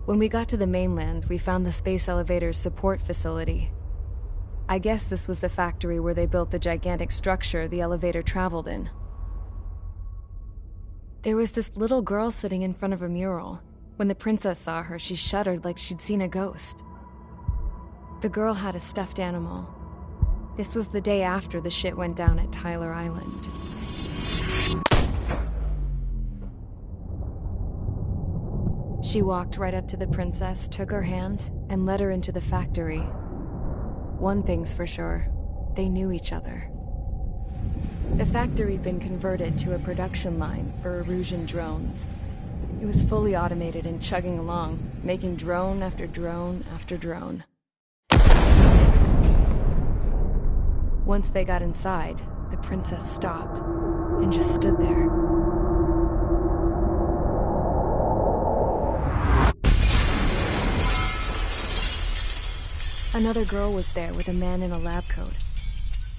When we got to the mainland, we found the space elevator's support facility. I guess this was the factory where they built the gigantic structure the elevator traveled in. There was this little girl sitting in front of a mural. When the princess saw her, she shuddered like she'd seen a ghost. The girl had a stuffed animal. This was the day after the shit went down at Tyler Island. She walked right up to the princess, took her hand, and led her into the factory. One thing's for sure, they knew each other. The factory'd been converted to a production line for Erusian drones. It was fully automated and chugging along, making drone after drone after drone. Once they got inside, the princess stopped and just stood there. Another girl was there with a man in a lab coat.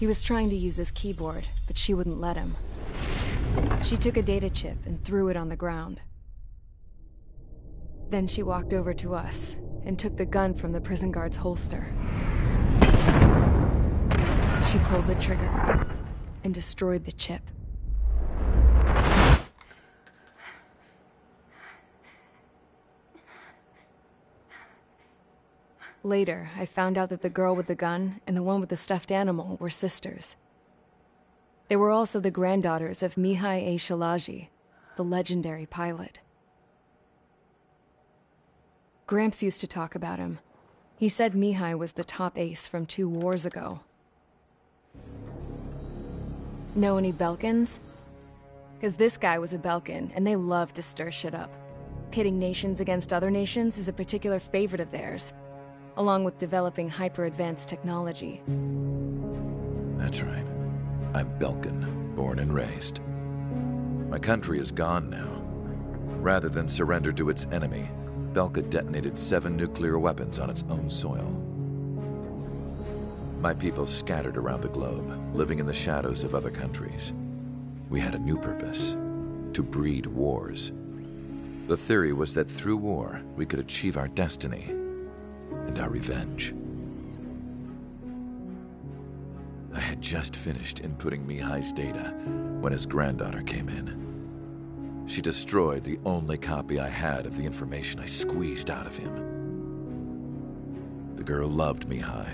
He was trying to use his keyboard, but she wouldn't let him. She took a data chip and threw it on the ground. Then she walked over to us and took the gun from the prison guard's holster. She pulled the trigger and destroyed the chip. Later, I found out that the girl with the gun and the one with the stuffed animal were sisters. They were also the granddaughters of Mihai A. Shalaji, the legendary pilot. Gramps used to talk about him. He said Mihai was the top ace from 2 wars ago. Know any Belkans? Because this guy was a Belkan, and they love to stir shit up. Pitting nations against other nations is a particular favorite of theirs, along with developing hyper-advanced technology. That's right. I'm Belkan, born and raised. My country is gone now. Rather than surrender to its enemy, Belka detonated 7 nuclear weapons on its own soil. My people scattered around the globe, living in the shadows of other countries. We had a new purpose: to breed wars. The theory was that through war, we could achieve our destiny and our revenge. I had just finished inputting Mihai's data when his granddaughter came in. She destroyed the only copy I had of the information I squeezed out of him. The girl loved Mihai.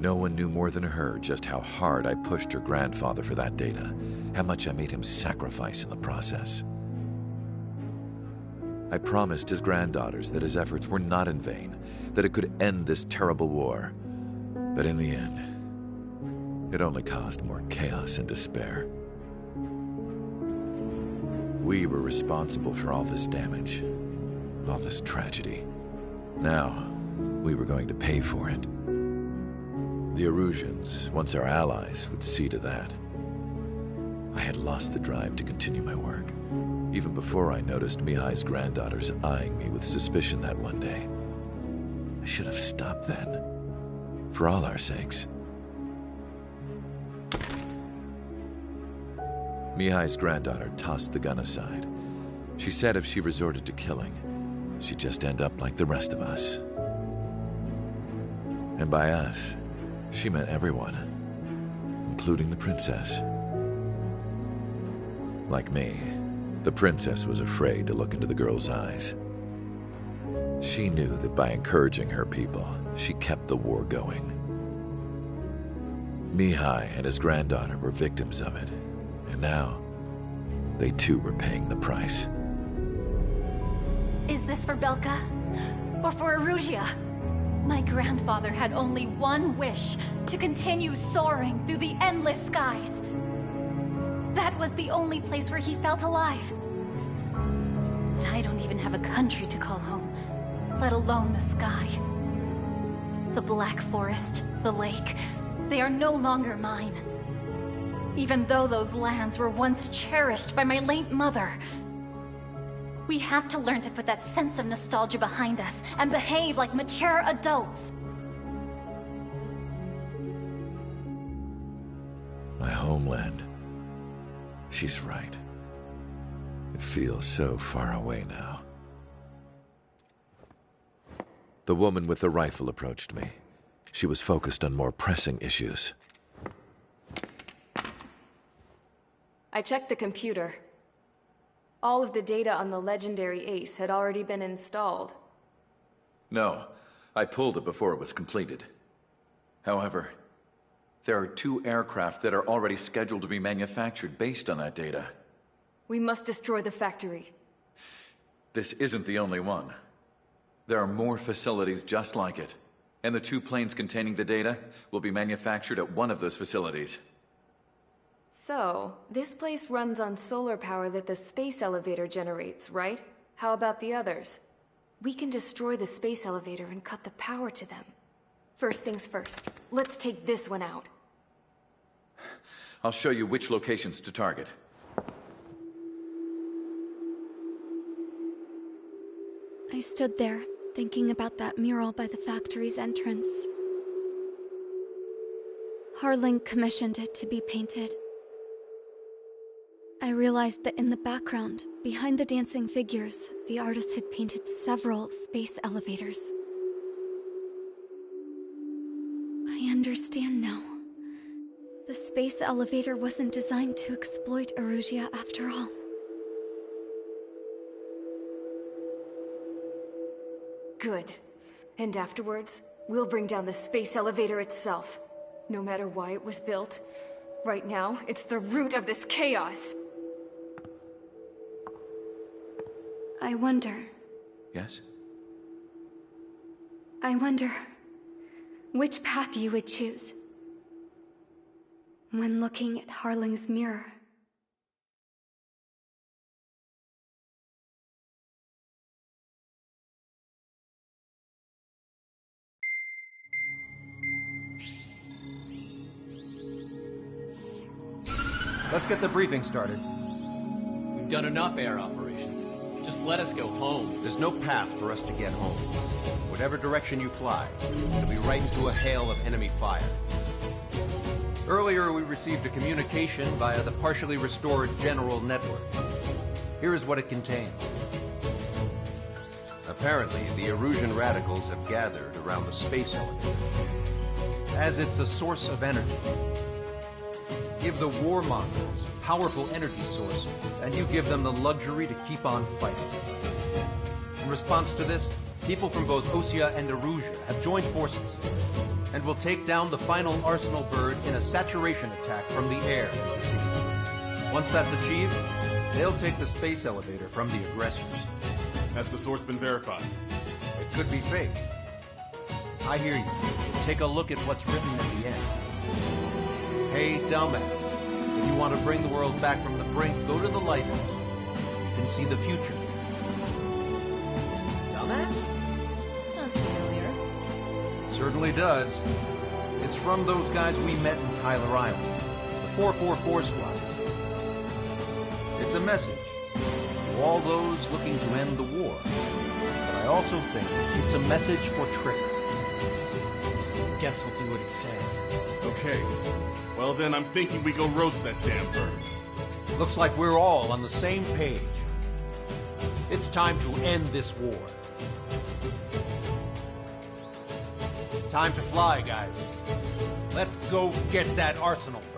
No one knew more than her just how hard I pushed her grandfather for that data, how much I made him sacrifice in the process. I promised his granddaughters that his efforts were not in vain, that it could end this terrible war. But in the end, it only caused more chaos and despair. We were responsible for all this damage, all this tragedy. Now, we were going to pay for it. The Erusians, once our allies, would see to that. I had lost the drive to continue my work, even before I noticed Mihai's granddaughters eyeing me with suspicion that one day. I should have stopped then, for all our sakes. Mihai's granddaughter tossed the gun aside. She said if she resorted to killing, she'd just end up like the rest of us. And by us, she meant everyone, including the princess. Like me, the princess was afraid to look into the girl's eyes. She knew that by encouraging her people, she kept the war going. Mihai and his granddaughter were victims of it, and now, they too were paying the price. Is this for Belka? Or for Erusia? My grandfather had only one wish: to continue soaring through the endless skies. That was the only place where he felt alive. But I don't even have a country to call home, let alone the sky. The Black Forest, the lake, they are no longer mine. Even though those lands were once cherished by my late mother. We have to learn to put that sense of nostalgia behind us and behave like mature adults. My homeland. She's right. It feels so far away now. The woman with the rifle approached me. She was focused on more pressing issues. I checked the computer. All of the data on the legendary Ace had already been installed. No, I pulled it before it was completed. However, there are 2 aircraft that are already scheduled to be manufactured based on that data. We must destroy the factory. This isn't the only one. There are more facilities just like it, and the 2 planes containing the data will be manufactured at one of those facilities. So, this place runs on solar power that the space elevator generates, right? How about the others? We can destroy the space elevator and cut the power to them. First things first, let's take this one out. I'll show you which locations to target. I stood there, thinking about that mural by the factory's entrance. Harling commissioned it to be painted. I realized that in the background, behind the dancing figures, the artist had painted several space elevators. I understand now. The space elevator wasn't designed to exploit Erusia after all. Good. And afterwards, we'll bring down the space elevator itself. No matter why it was built, right now, it's the root of this chaos. I wonder... Yes? I wonder... which path you would choose when looking at Harling's mirror. Let's get the briefing started. We've done enough air operations. Just let us go home. There's no path for us to get home. Whatever direction you fly, it'll be right into a hail of enemy fire. Earlier, we received a communication via the partially restored general network. Here is what it contained. Apparently, the Erusian radicals have gathered around the space elevator, as it's a source of energy. Give the warmongers a powerful energy source, and you give them the luxury to keep on fighting. In response to this, people from both Osea and Erusia have joined forces, and will take down the final Arsenal bird in a saturation attack from the air to the sea. Once that's achieved, they'll take the space elevator from the aggressors. Has the source been verified? It could be fake. I hear you. Take a look at what's written at the end. Hey, dumbass. If you want to bring the world back from the brink, go to the Lighthouse. You can see the future. Dumbass? Sounds familiar. It certainly does. It's from those guys we met in Tyler Island. The 444 squad. It's a message to all those looking to end the war. But I also think it's a message for Trigger. Guess we'll do what it says. Okay. Well then, I'm thinking we go roast that damn bird. Looks like we're all on the same page. It's time to end this war. Time to fly, guys. Let's go get that Arsenal bird.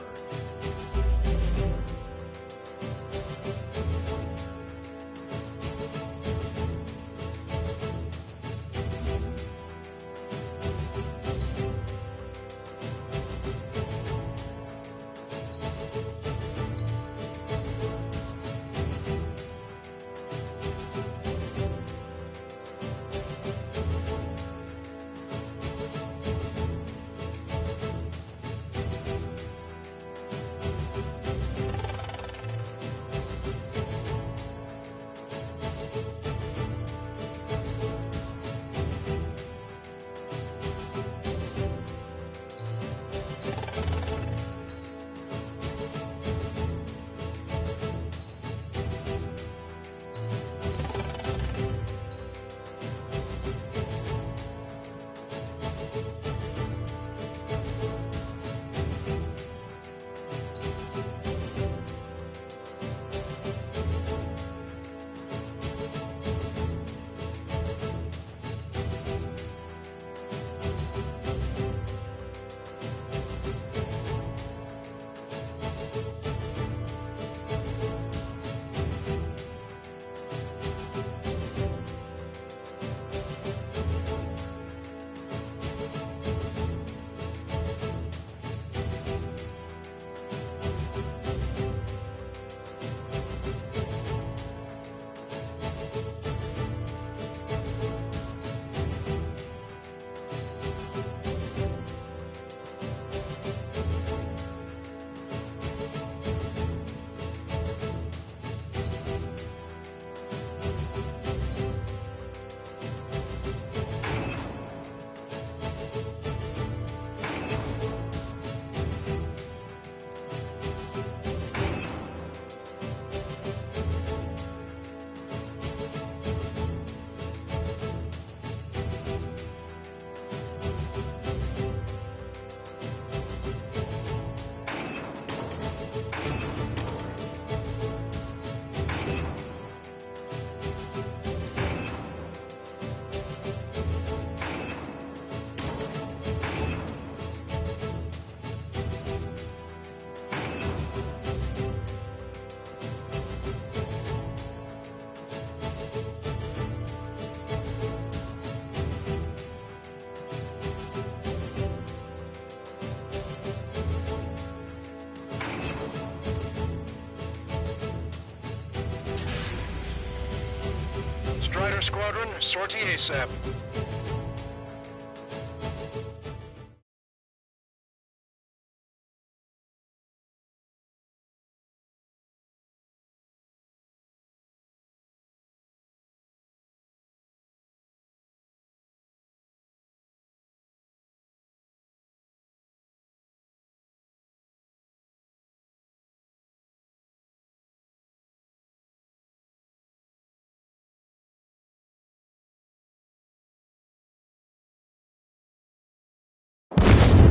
Air Squadron, sortie ASAP.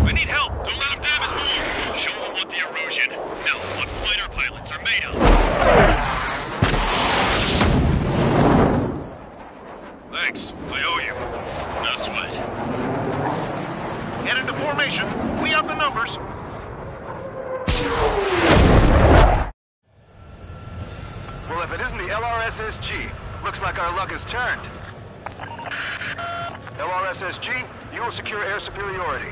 We need help! Don't let them damage more! Show them what the erosion, no, what fighter pilots are made of! Thanks, I owe you. No sweat. Get into formation. We have the numbers. Well, if it isn't the LRSSG, looks like our luck has turned. LRSSG, you will secure air superiority.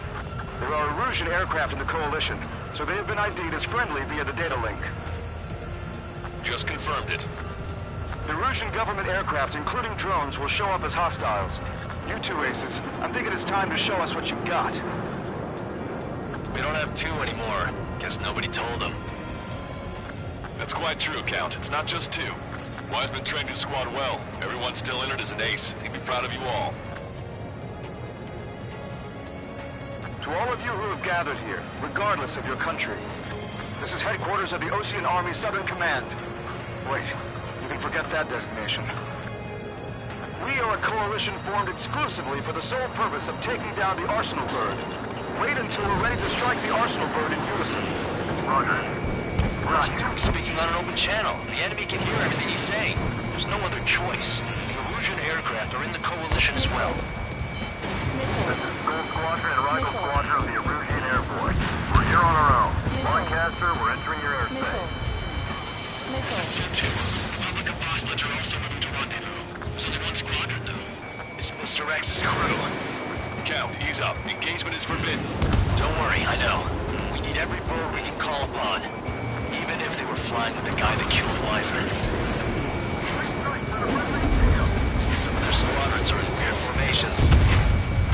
There are Erusian aircraft in the Coalition, so they have been ID'd as friendly via the data link. Just confirmed it. The Erusian government aircraft, including drones, will show up as hostiles. You two aces, I'm thinking it's time to show us what you've got. We don't have two anymore. Guess nobody told them. That's quite true, Count. It's not just two. Wiseman trained his squad well. Everyone's still entered as an ace. He'd be proud of you all. To all of you who have gathered here, regardless of your country, this is headquarters of the Ocean Army Southern Command. Wait, you can forget that designation. We are a coalition formed exclusively for the sole purpose of taking down the Arsenal Bird. Wait until we're ready to strike the Arsenal Bird in unison. Roger. Listen to him speaking on an open channel. The enemy can hear everything he's saying. There's no other choice. The Erusian aircraft are in the coalition as well. This is Gold Squadron and Rival Squadron of the Erusian Air Force. We're here on our own. Broadcaster, we're entering your airspace. This is Sue-2. Public apostolates are also moving to rendezvous. So they want squadron, though. It's Mr. X's crew. Count, ease up. Engagement is forbidden. Don't worry, I know. We need every bird we can call upon. Even if they were flying with the guy that killed Wiseman. Some of their squadrons are in weird formations.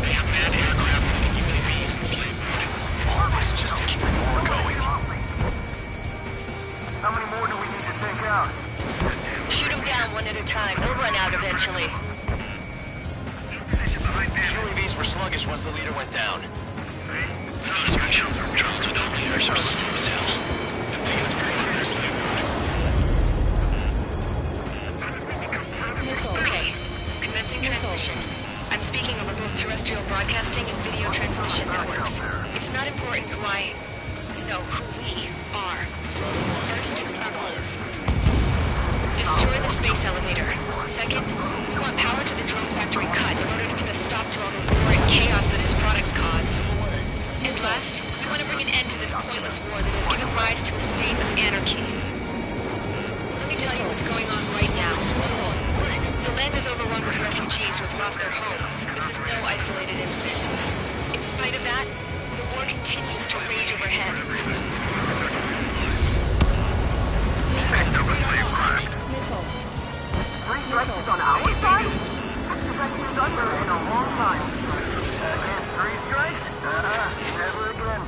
They have manned aircraft and UAVs and slave boarding. All this just to keep the war going. How many more do we need to take out? Shoot them down one at a time. They'll run out eventually. UAVs were sluggish once the leader went down. Not special. Drones without leaders are slow as hell. The biggest problem is slave boarding. Okay. Commencing transmission. I'm speaking over both terrestrial broadcasting and video transmission networks. It's not important who we are. First, our goals. Destroy the space elevator. Second, we want power to the drone factory cut in order to put a stop to all the war and chaos that its products cause. And last, we want to bring an end to this pointless war that has given rise to a state of anarchy. Let me tell you what's going on right now. The land is overrun with refugees who have lost their homes. This is no isolated incident. In spite of that, the war continues to rage overhead. Three strikes on our side? That's the best we've done in a long time. Again, three strikes? Never again.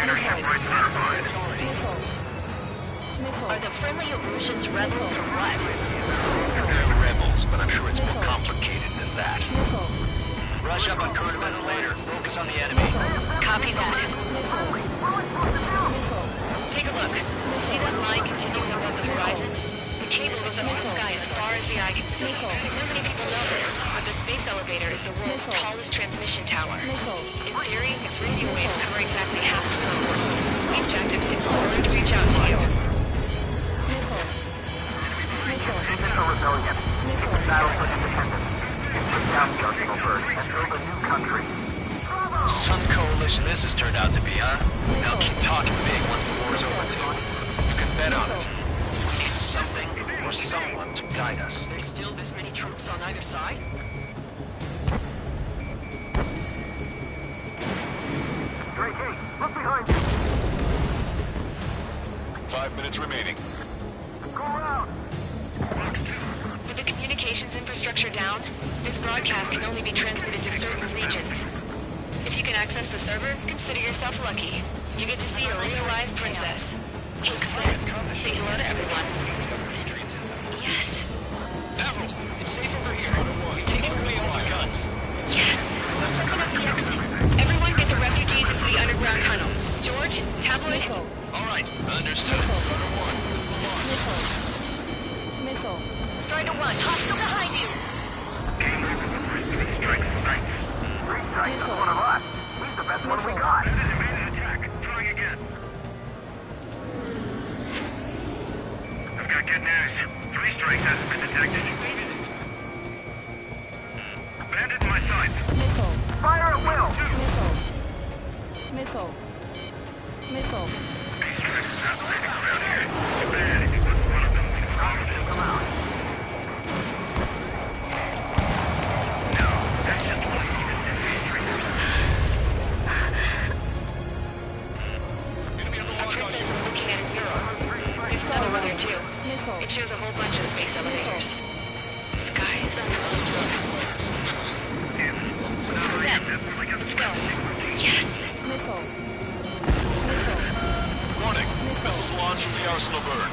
Leadership rights verified. Are the friendly Erusians rebels or what? They're rebels, but I'm sure it's more complicated than that. Rush up on current events later. Focus on the enemy. Copy that. Take a look. See that line continuing above the horizon? The cable goes up to the sky as far as the eye can see. Not many people know this, but the space elevator is the world's tallest transmission tower. In theory, its radio waves cover exactly half the globe. We've jacked up signal in order to reach out to you. Agents are rebellion. Take the battle for independence. Take down the Arsenal Bird and build a new country. Some coalition this has turned out to be, huh? Now keep talking big once the war's over, too. You can bet on it. We need something or someone to guide us. There's still this many troops on either side? Drake, hey, look behind you. 5 minutes remaining. Go around. With the communications infrastructure down, this broadcast can only be transmitted to certain regions. If you can access the server, consider yourself lucky. You get to see a real-life princess. Hey, Cassette, say hello to everyone. Yes. Avril, it's safe over here. You're taking away all the guns. Yes. Open up the exit. Everyone get the refugees into the underground tunnel. George, Tabloid. All right, understood. Strider 1, missile launch. Strider 1, hostile behind you! Strike sights. Three strikes is one of us. He's the best one we got. That is a maiden attack. Trying again. I've got good news. Three strikes hasn't been detected. Bandit in my sights. Fire at will. Missile. These strikes is not landing around here. Too bad. If it wasn't one of them, we'd probably take them out. No, that's just one of the triggers. A princess is looking at a mural. There's another one there too. It shows a whole bunch of space elevators. Skies under let's go. Yes! Warning. Missiles launched from the arsenal burn.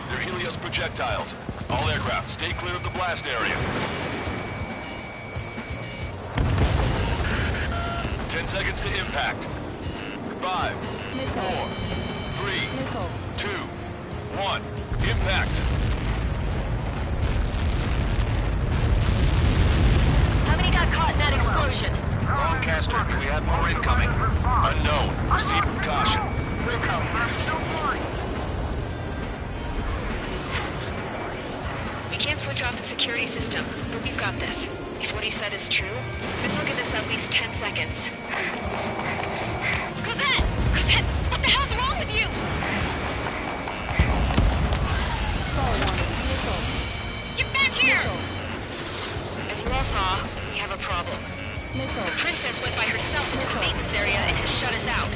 They're Helios projectiles. All aircraft, stay clear of the blast area. 10 seconds to impact. 5, 4, 3, 2, 1. Impact. How many got caught in that explosion? Broadcaster, do we have more incoming? Unknown. Proceed with caution. Wilco. We can't switch off the security system, but we've got this. If what he said is true, let's look at this at least 10 seconds. Cosette! What the hell's wrong with you? Get back here! As you all saw, we have a problem. The princess went by herself into the maintenance area and has shut us out.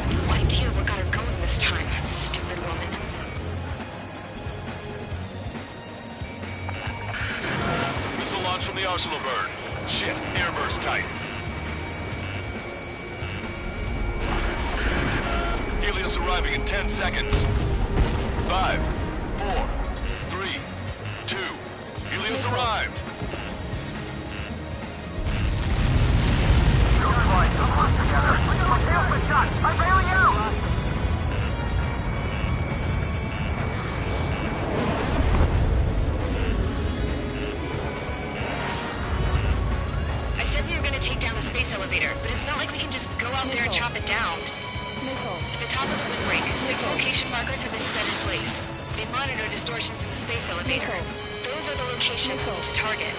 No idea what got her going this time, stupid woman. Missile launch from the arsenal burn. Shit, airburst tight. Helios arriving in 10 seconds. 5, 4, 3, 2. Helios arrived. I bail you! I said we were gonna take down the space elevator, but it's not like we can just go out there and chop it down. At the top of the windbreak, 6 location markers have been set in place. They monitor distortions in the space elevator. Those are the locations we need to target.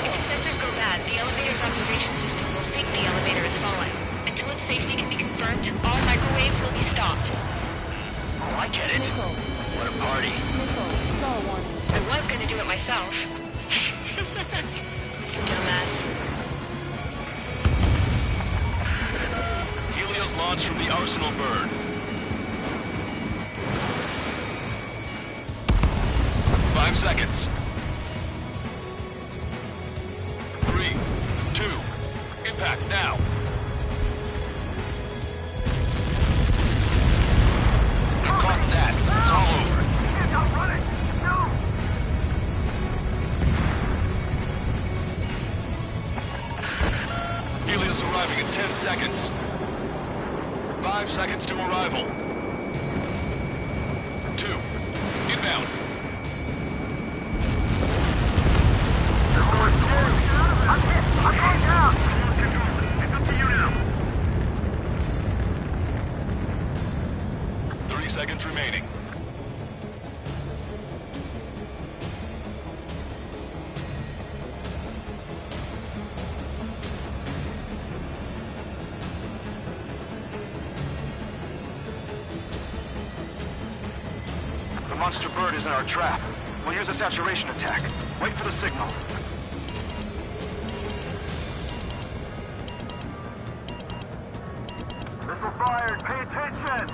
If the sensors go bad, the elevator's observation system will think the elevator is falling. Until its safety can be confirmed, all microwaves will be stopped. Oh, I get it. What a party. I was gonna do it myself. Dumbass. Helios launched from the arsenal burn. 5 seconds. 3, 2, impact now. Caught that. It's all over. Stop running! No! Helios arriving in 10 seconds. 5 seconds to arrival. 2, inbound. I'm going down! It's up to you now. 30 seconds remaining. The monster bird is in our trap. We'll use a saturation attack. Wait for the signal. Missile fired! Pay attention!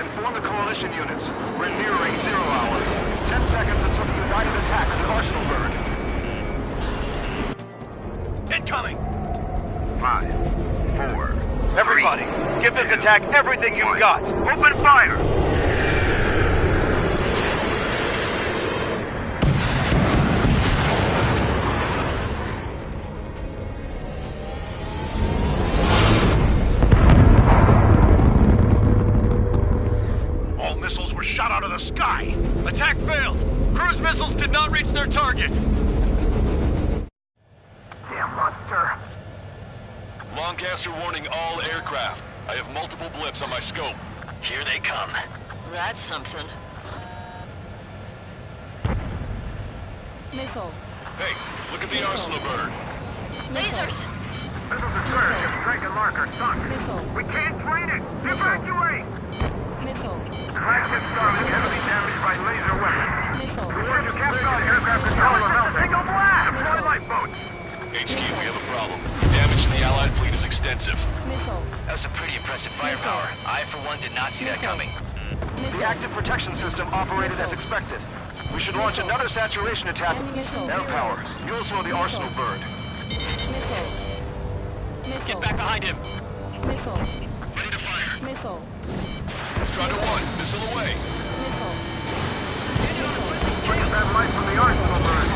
Inform the coalition units. We're nearing 0 hour. 10 seconds until the united attack of the Arsenal bird. Incoming! 5, 4... Everybody, give this attack everything you've got. Open fire! All missiles were shot out of the sky. Attack failed. Cruise missiles did not reach their target. Damn monster. Lancaster warning all aircraft. I have multiple blips on my scope. Here they come. That's something. Missile. Hey, look at the Arsenal bird. Lasers! Missile destroyer ship Dragon Marker sunk. Missile. We can't train it. Evacuate! Missile. Flagship Starlink heavily damaged by laser weapons. Missile. Towards your captain aircraft controller melting. Single blast! Deploy lifeboats! HQ, we have a problem. Damage to the Allied fleet is extensive. Missile. That was some pretty impressive firepower. I, for one, did not see that coming. The active protection system operated as expected. We should launch another saturation attack. Air power. You'll slow the Arsenal bird. Missile. Missile. Get back behind him. Missile. Ready to fire. Missile. Strider 1, missile away. Missile. Bring that light from the Arsenal bird.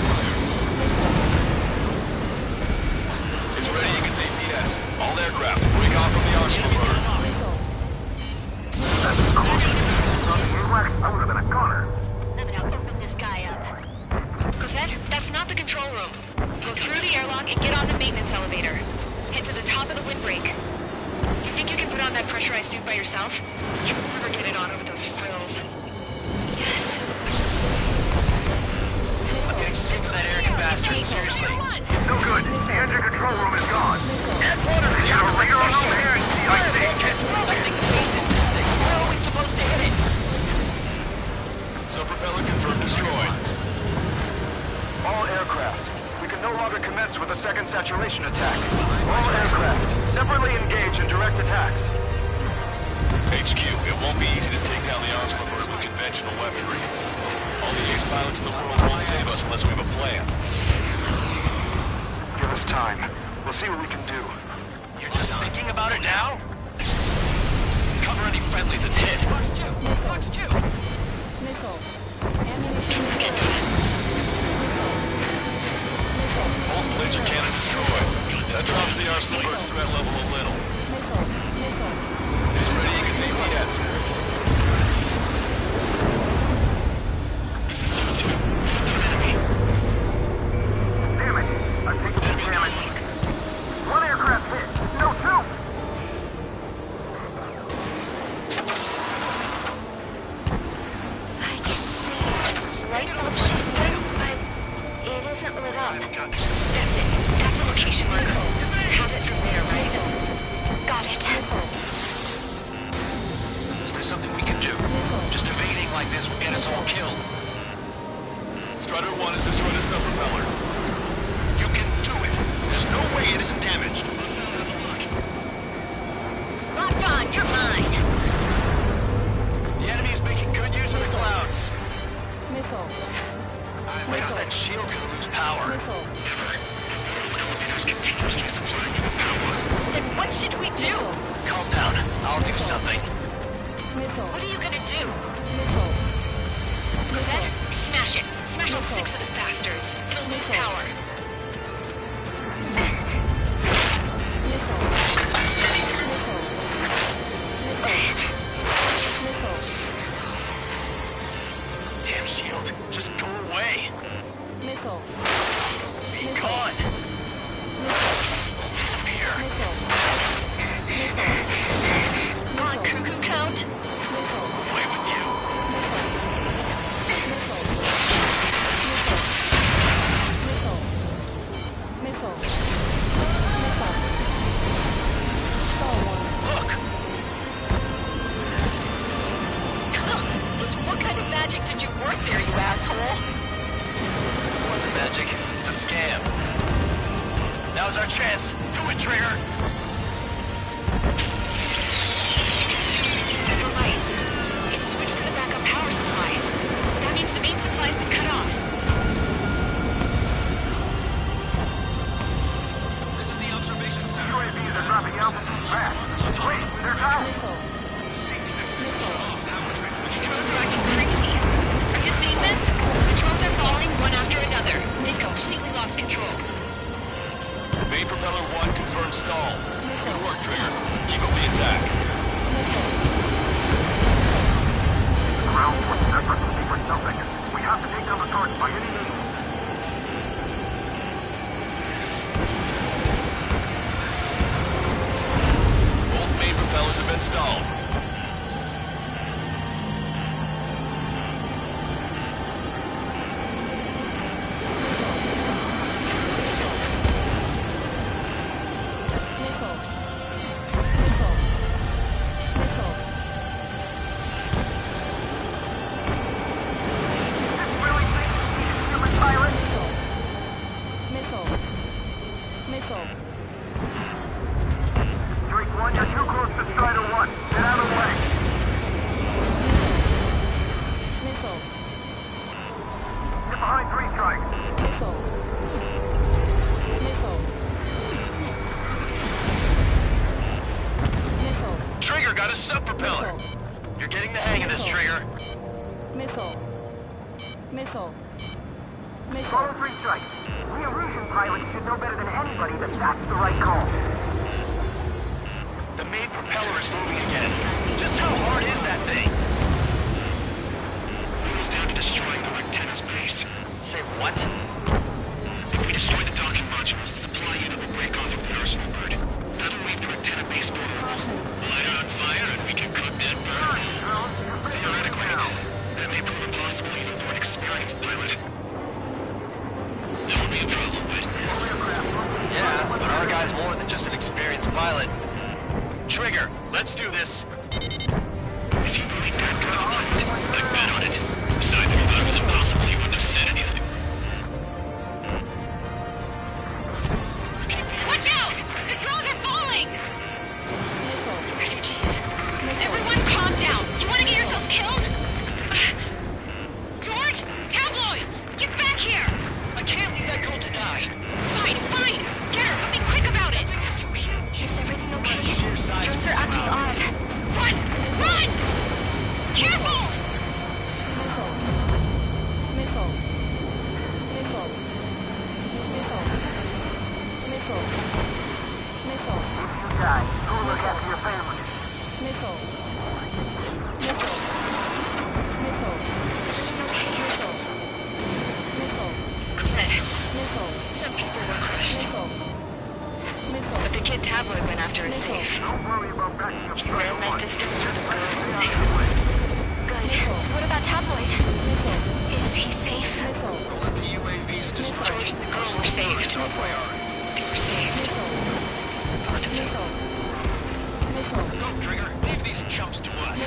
It's ready against APS. All aircraft, break off from the Arsenal bird. I would have been a goner. I'm gonna open this guy up. Cosette, that's not the control room. Go through the airlock and get on the maintenance elevator. Head to the top of the windbreak. Do you think you can put on that pressurized suit by yourself? You'll never get it on over those frills. Yes. I'm getting sick of that arrogant bastard, seriously. No good. The engine control room is gone. Headquarters, You got a radar over here and CIC. That thing's phasing this thing. Where are we supposed to hit it? Sub-propeller confirmed destroyed. All aircraft. We can no longer commence with a second saturation attack. All aircraft, separately engage in direct attacks. HQ, it won't be easy to take down the Arsenal bird with conventional weaponry. All the ace pilots in the world won't save us unless we have a plan. Give us time. We'll see what we can do. You're just thinking about it now? Cover any friendlies it's hit. Fox 2! Fox 2! Missile. Ammunition. Pulsed laser cannon destroyed. That drops the Arsenal bird's threat level a little. It's ready against APS. This is Su-2. Enemy. Damn it. I'm taking some damage. One aircraft hit. No, two. I can see light bulb shifter, but it isn't lit up. That's it. That's the location marker. Have it from there, right? Got it. Is there something we can do? Just evading like this will get us all killed. Strider 1 has destroyed a sub-propeller. You can do it. There's no way it isn't damaged. Locked on, you're mine! The enemy is making good use of the clouds. Missile. I guess that shield can lose power. Missile. Continuously supplying you with power. Then what should we do? Calm down. I'll do something. Missile. What are you gonna do? Missile. Cosette, smash it. Smash all 6 of the bastards. It'll lose power. Damn shield. Just go away. Missile. Be gone. Disappear. Come on, cuckoo count. Away with you. Look. Just what kind of magic did you work there, you asshole? It wasn't magic. It's a scam. Now's our chance. Do it, Trigger. The lights. It's switched to the backup power supply. That means the main supply Missile. Missile. Missile. Follow 3 strikes. We Erusian pilots should know better than anybody that that's the right call. The main propeller is moving again. Just how hard is that thing? Almost down to destroying the antenna's base. Say what? If we destroy the docking modules, the supply unit will break off of the arsenal bird. That'll leave the antenna base vulnerable. Light it on fire and we can cook that bird. Theoretically, that may prove impossible even for an experienced pilot. That would be a problem, but... Yeah, but our guy's more than just an experienced pilot. Trigger, let's do this. If you believe that good on it, I'd bet on it. Besides, if you thought it was impossible, you wouldn't have said anything. Watch out! The drones are falling! Refugees. Everyone calm down. You want to get yourself killed? George? Tabloid! Get back here! I can't leave that girl to die. Fine, fine! Get her, but be quick about it! Is everything okay? Drones are acting odd. Run! Run! Careful! Missile. Missile. Missile. Missile. Missile. If you die, who will look after your family? Missile. Missile. Missile. Is everything okay? Missile. Missile. Good. Missile. Some people were crushed. Missile. But the kid Tabloid went after a safe. Don't worry about backing up He ran that distance with a gun in his hands. Good. What about Tabloid? Is he safe? Don't let the UAVs destroy. George and the girl were saved. They were saved. Both of them. Go, Trigger. Leave these chumps to us.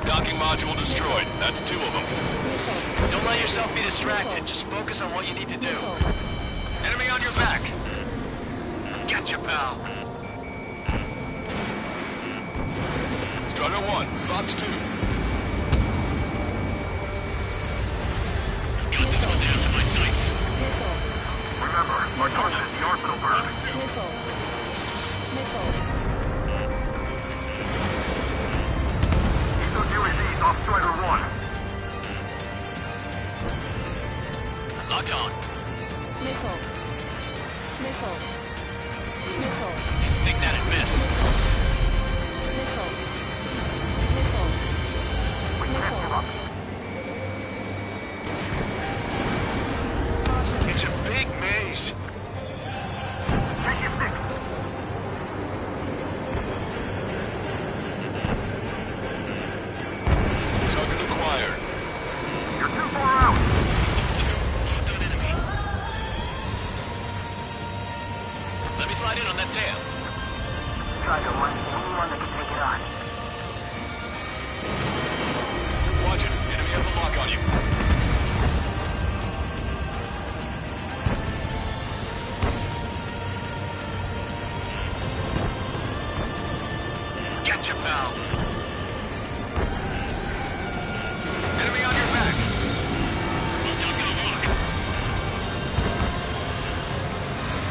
Docking module destroyed. That's 2 of them. Don't let yourself be distracted. Just focus on what you need to do. Enemy on your back. Gotcha, pal. Strider 1, Fox 2. Got this one down to my sights. Remember, our target is the orbital bird. Missile. Missile. Keep those UAVs off Strider 1. Locked on. Missile. Missile. Missile. Didn't think that'd miss. Missile. Missile. We can't give up. It's a big maze. Take your pick. Target acquired. You're too far out. Locked on enemy. Let me slide in on that tail. Strider 1's the only one that can take it on. Watch it. Enemy has a lock on you. Gotcha, pal. Enemy on your back. Well done, go lock.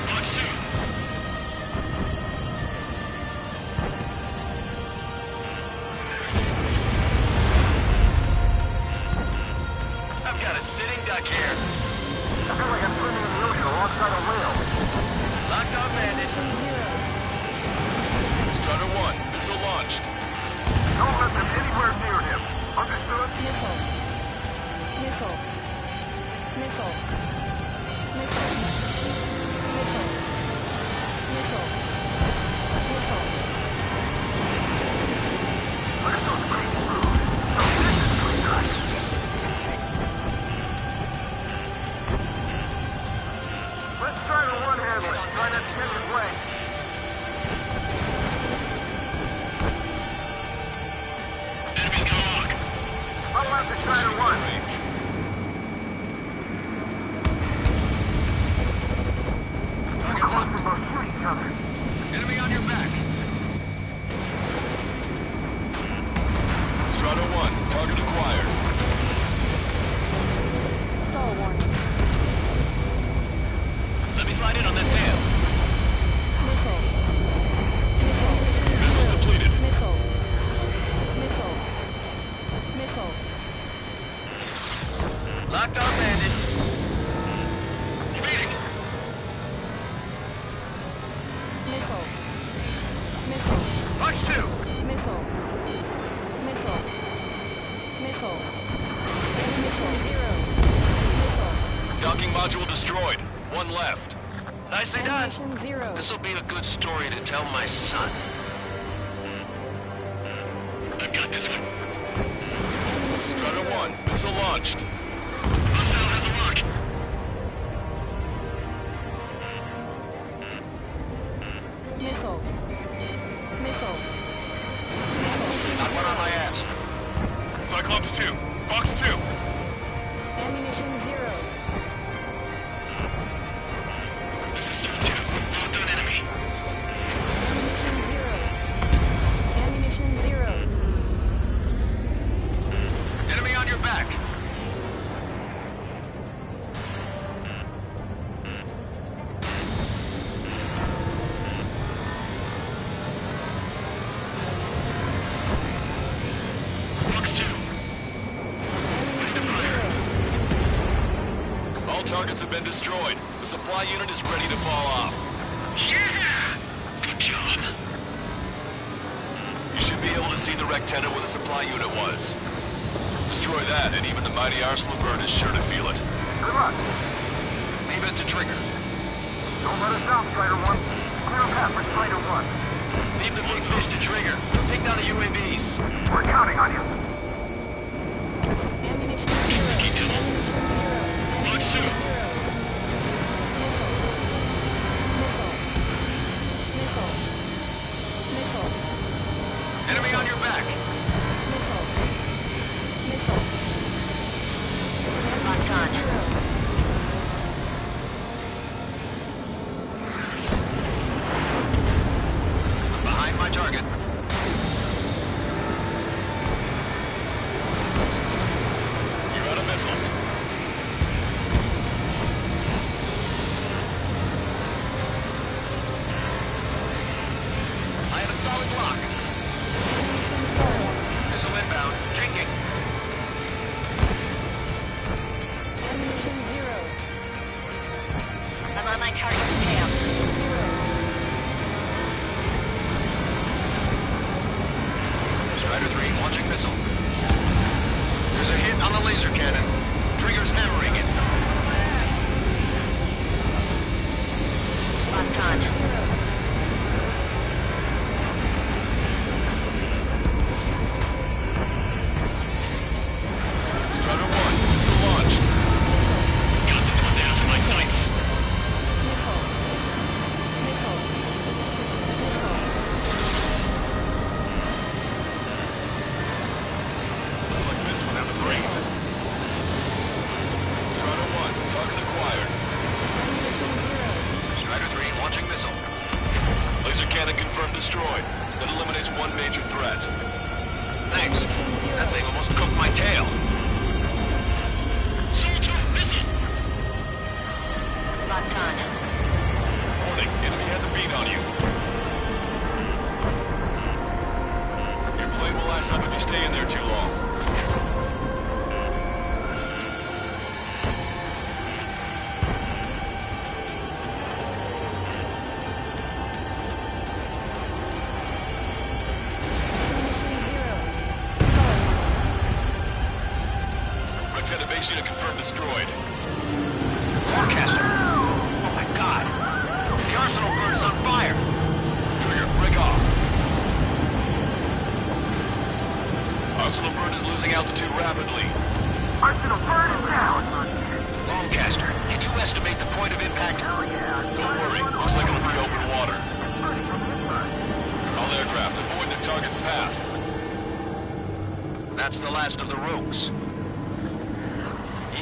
Lock 2. I've got a sitting duck here. I feel like I'm swimming in the ocean alongside a whale. Locked on bandit. Strider 1, missile launched. Don't let them anywhere near him. Understood? Missile. Missile. Missile. Missile. Missile. Missile. Missile. Look at those great moves. So viciously nice. Let Strider 1 handle it. Try not to get in his way. Enemy's got a lock. Locked on bandit. Evading. Missile. Missile. Box 2. Missile. Missile. Missile. Missile. 0. Missile. Docking module destroyed. One left. Nicely done. Ammunition 0. This'll be a good story to tell my son. I've got this one. Strider 1, missile launched. Hostile has a lock. Missile. Missile. Got one on my ass. Cyclops 2. Fox 2. Ammunition 0. This is Sue 2. Locked on enemy. Ammunition 0. Ammunition 0. Enemy on your back. Fox 2. Ready to fire. All targets have been destroyed. The supply unit is ready to fall off. Yeah! Good job. You should be able to see the rectenna where the supply unit was. Destroy that, and even the mighty Arsenal bird is sure to feel it. Good luck. Leave it to Trigger. Don't let us down, Strider 1. Clear a path for Strider 1. Leave the big fish to Trigger. Take down the UAVs. We're counting on you. Ammunition 0. Keep down. Launch 2. Missile. Missile. Enemy on your back. Missile. Locked on. I'm behind my target. You're out of missiles. I have a solid lock. Missile inbound. Taking. Ammunition 0. I'm on my target's tail. Strider 3 launching missile. There's a hit on the laser cannon. Trigger's hammering it. Locked on. Strider 1, missile launched. Got this one down to my sights. Looks like this one has a brain. Strider 1, target acquired. Strider 3 launching missile. Laser cannon confirmed destroyed. That eliminates one major threat. Thanks. That thing almost cooked my tail. Sue 2 missile. Locked on. Warning, enemy has a beat on you. Your plane will last up if you stay in there too long. Rectenna base unit confirmed destroyed. Forecaster. Oh my god. The Arsenal bird is on fire. Trigger, break off. Arsenal bird is losing altitude rapidly. Arsenal bird is down. Longcaster, can you estimate the point of impact? Don't worry, looks like it'll be open water. All aircraft, avoid the target's path. That's the last of the rogues.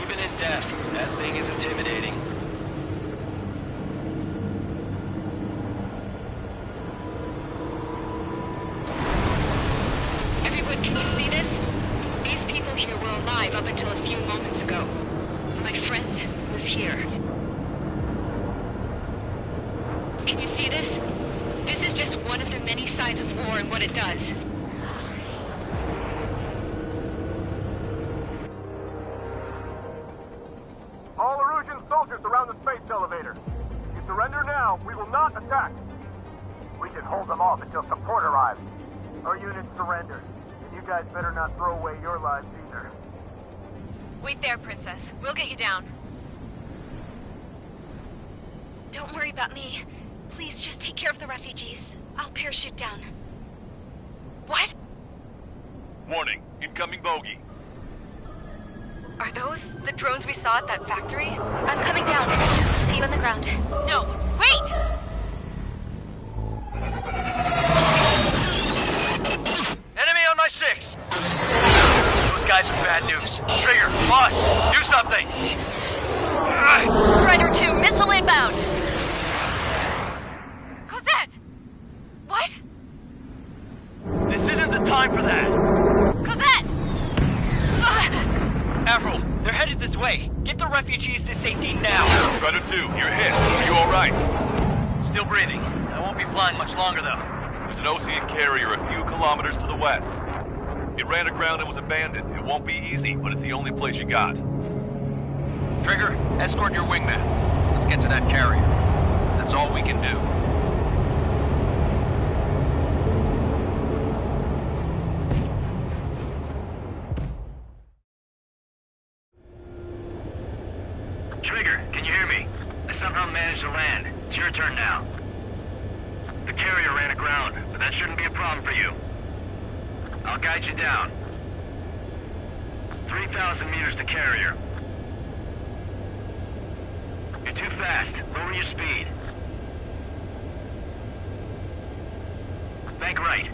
Even in death, that thing is intimidating. Everyone, can you see this? These people here were alive up until a few moments ago. My friend was here. Can you see this? This is just one of the many sides of war and what it does. the space elevator. If you surrender now, we will not attack. We can hold them off until support arrives. Our unit surrenders, and you guys better not throw away your lives either. Wait there, Princess. We'll get you down. Don't worry about me. Please just take care of the refugees. I'll parachute down. What? Warning, incoming bogey. Are those the drones we saw at that factory? I'm coming down. I'll see you on the ground. No, wait! Enemy on my 6! Those guys are bad news. Trigger, boss, do something! Strider 2, missile inbound! Cosette! What? This isn't the time for that! Cosette! Avril, they're headed this way. Get the refugees to safety now. Strider 2, you're hit. Are you alright? Still breathing. I won't be flying much longer, though. There's an Ocean carrier a few kilometers to the west. It ran aground and was abandoned. It won't be easy, but it's the only place you got. Trigger, escort your wingman. Let's get to that carrier. That's all we can do. Trigger, can you hear me? I somehow managed to land. It's your turn now. The carrier ran aground, but that shouldn't be a problem for you. I'll guide you down. 3,000 meters to carrier. You're too fast. Lower your speed. Bank right.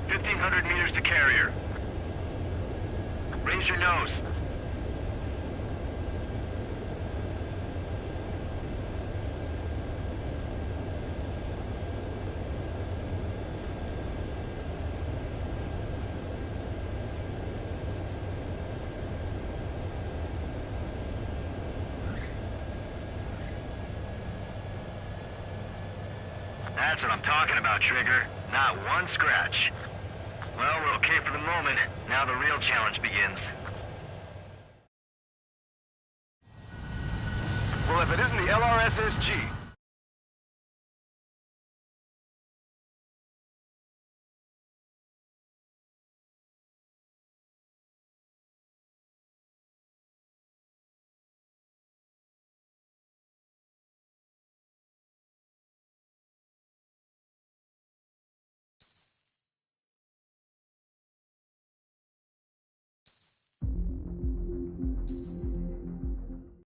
.500 meters to carrier. Raise your nose. That's what I'm talking about, Trigger. Not one scratch. Well, we're okay for the moment. Now the real challenge begins. Well, if it isn't the LRSSG,